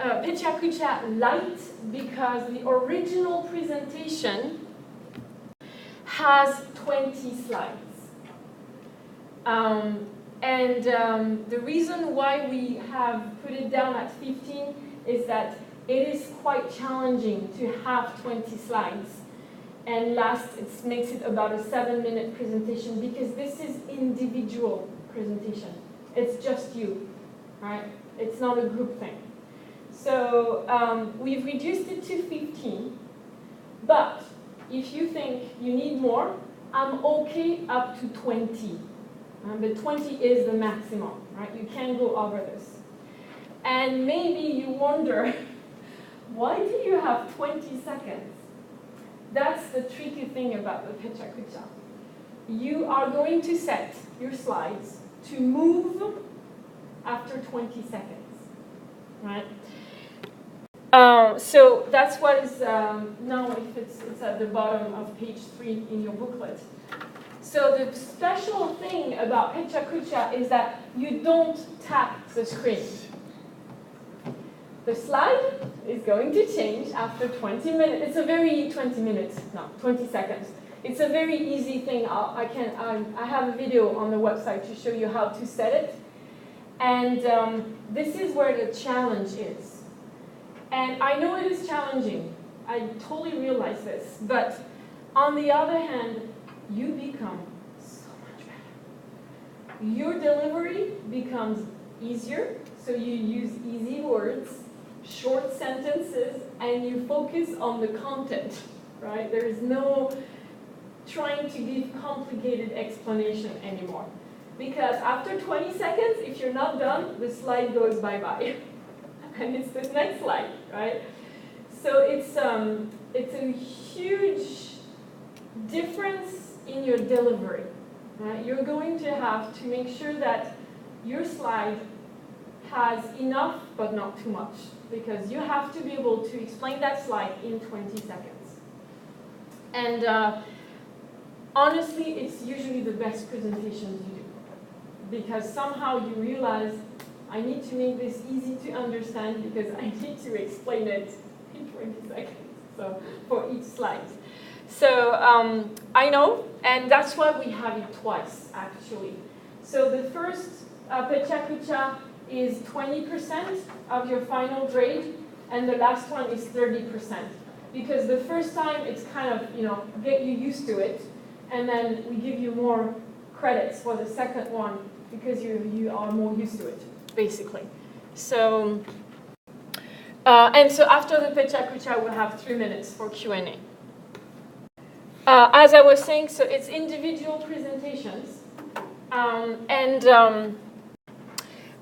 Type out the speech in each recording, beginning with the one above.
Pecha Kucha Lite because the original presentation has 20 slides. The reason why we have put it down at 15 is that it is quite challenging to have 20 slides. And last, it makes it about a 7-minute presentation because this is individual presentation. It's just you, right? It's not a group thing. So we've reduced it to 15, but if you think you need more, I'm okay up to 20. But 20 is the maximum, right? You can't go over this. And maybe you wonder, why do you have 20 seconds? That's the tricky thing about the Pecha Kucha. You are going to set your slides to move after 20 seconds, right? So that's what is, now if it's at the bottom of page 3 in your booklet. So the special thing about Pecha Kucha is that you don't tap the screen. The slide is going to change after 20 minutes. It's a very 20 seconds. It's a very easy thing. I have a video on the website to show you how to set it. And this is where the challenge is. And I know it is challenging. I totally realize this. But on the other hand, you become so much better. Your delivery becomes easier. So you use easy words, short sentences, and you focus on the content, right? There is no trying to give complicated explanation anymore. Because after 20 seconds, if you're not done, the slide goes bye-bye. And it's the next slide, right? So it's a huge difference in your delivery, right? You're going to have to make sure that your slide has enough, but not too much, because you have to be able to explain that slide in 20 seconds. And honestly, it's usually the best presentations you do, because somehow you realize, I need to make this easy to understand because I need to explain it in 20 seconds, so for each slide. So I know, and that's why we have it twice, actually. So the first Pecha Kucha is 20% of your final grade, and the last one is 30%. Because the first time, it's kind of, get you used to it, and then we give you more credits for the second one because you are more used to it, basically. So, and so after the Pecha Kucha, we'll have 3 minutes for Q&A. As I was saying, so it's individual presentations,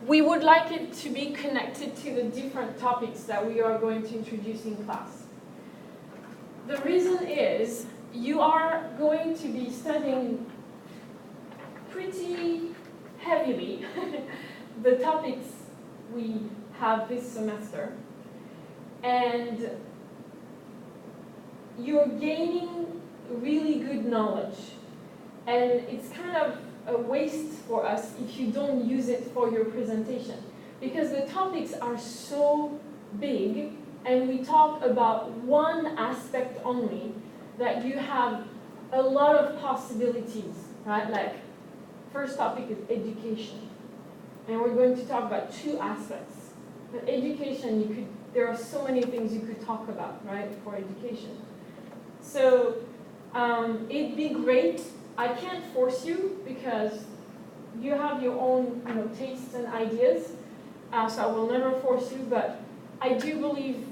we would like it to be connected to the different topics that we are going to introduce in class. The reason is you are going to be studying pretty heavily the topics we have this semester, and you're gaining really good knowledge, and it's kind of a waste for us if you don't use it for your presentation, because the topics are so big and we talk about one aspect only that you have a lot of possibilities, right? Like, first topic is education, and we're going to talk about 2 aspects. But education, there are so many things you could talk about, right, for education. So it'd be great. I can't force you because you have your own tastes and ideas, so I will never force you, but I do believe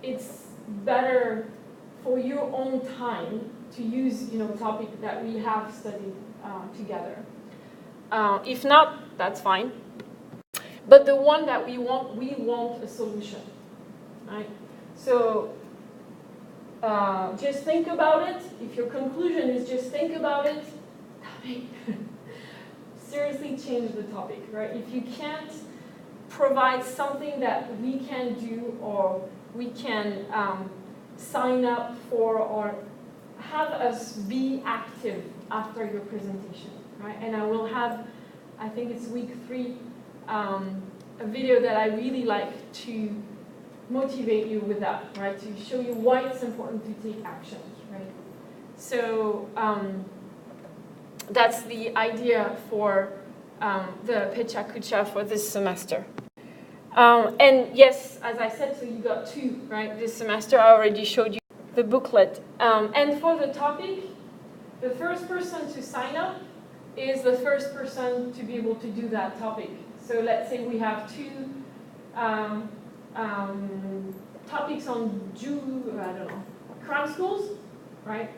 it's better for your own time to use a topic that we have studied together. If not, that's fine. But the one that we want a solution, right? So just think about it. If your conclusion is just think about it, seriously change the topic, right? If you can't provide something that we can do or we can sign up for or have us be active after your presentation, right? And I will have, I think it's week 3, a video that I really like to motivate you with that, right? To show you why it's important to take action, right? So that's the idea for the Pecha Kucha for this semester. And yes, as I said, so you got 2, right? This semester I already showed you the booklet. And for the topic, the first person to sign up is the first person to be able to do that topic. So let's say we have 2 topics on crime schools, right?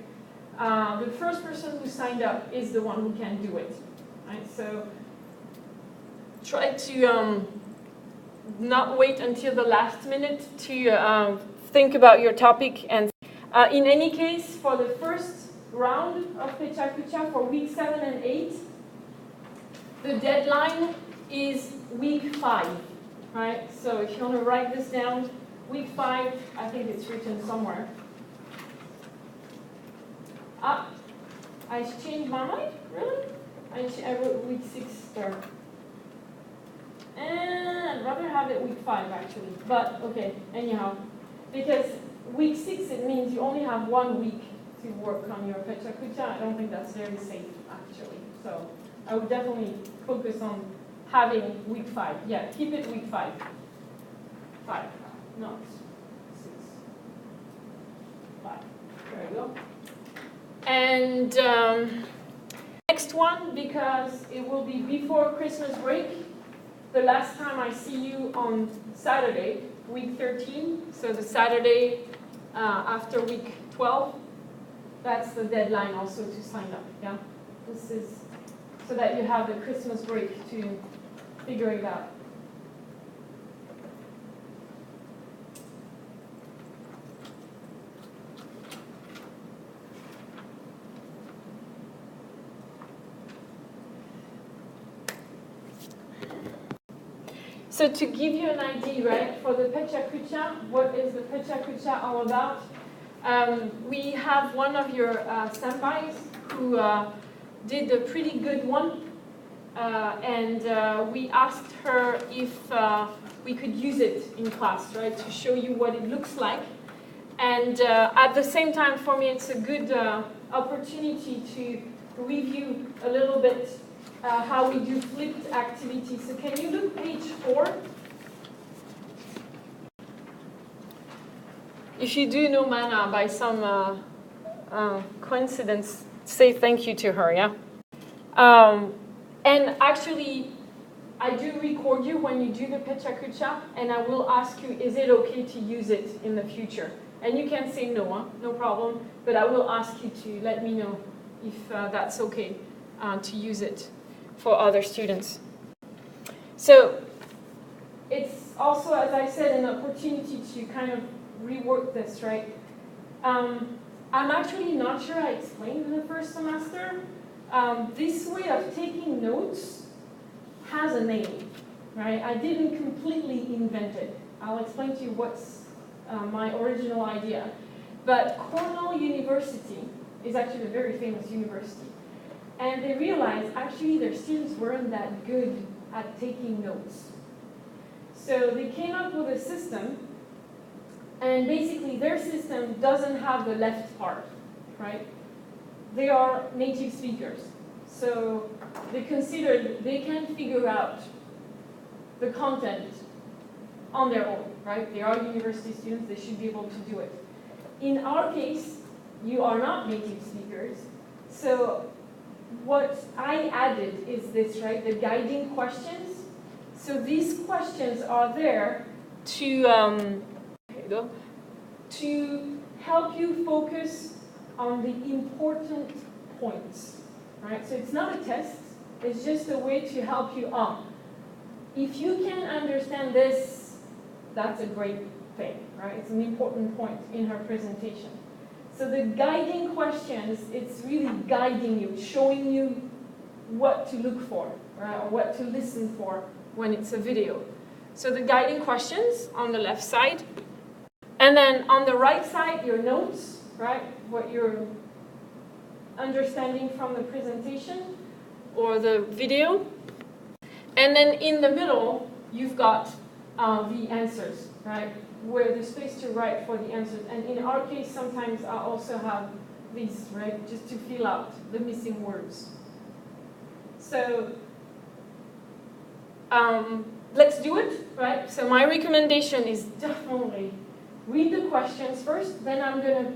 The first person who signed up is the one who can do it, right? So try to not wait until the last minute to think about your topic. And in any case, for the first round of Pecha Kucha for week 7 and 8, the deadline is week 5, right? So if you want to write this down, week 5, I think it's written somewhere. I changed my mind? Really? I wrote week 6 there. And I'd rather have it week 5 actually. But okay, anyhow. Because week 6 it means you only have 1 week to work on your Pecha Kucha. I don't think that's very safe actually. So I would definitely focus on having week 5. Yeah, keep it week 5. 5, not 6. 5. There you go. And next one, because it will be before Christmas break, the last time I see you on Saturday, week 13, so the Saturday after week 12, that's the deadline also to sign up, yeah? This is so that you have the Christmas break to figure it out. So to give you an idea, right, for the Pecha Kucha, what is the Pecha Kucha all about? We have one of your senpais who did a pretty good one, and we asked her if we could use it in class, right, to show you what it looks like. And at the same time, for me, it's a good opportunity to review a little bit how we do flipped activities. So can you look page 4? If you do know Mana by some coincidence, say thank you to her, yeah? And actually, I do record you when you do the Pecha Kucha, and I will ask you, is it okay to use it in the future? And you can say no, huh? No problem, but I will ask you to let me know if that's okay to use it for other students. So it's also, as I said, an opportunity to kind of rework this, right? I'm actually not sure I explained in the first semester. This way of taking notes has a name, right? I didn't completely invent it. I'll explain to you what's my original idea. But Cornell University is actually a very famous university. And they realized actually their students weren't that good at taking notes. So they came up with a system, and basically their system doesn't have the left part, right? They are native speakers. So they considered they can figure out the content on their own, right? They are university students, they should be able to do it. In our case, you are not native speakers, so what I added is this, right? The guiding questions. So these questions are there to help you focus on the important points, right? So it's not a test, it's just a way to help you on. If you can understand this, that's a great thing, right? It's an important point in her presentation. So the guiding questions, it's really guiding you, showing you what to look for, right? Or what to listen for when it's a video. So the guiding questions on the left side. And then on the right side, your notes, right? What you're understanding from the presentation or the video. And then in the middle, you've got the answers, right? Where there's space to write for the answers. And in our case, sometimes I also have these, right? Just to fill out the missing words. So let's do it, right? So my recommendation is definitely read the questions first, then I'm going to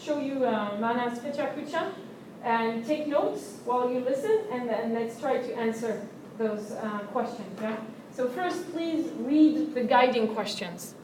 show you Mana's Pecha Kucha, and take notes while you listen, and then let's try to answer those questions. Yeah? So first, please read the guiding questions.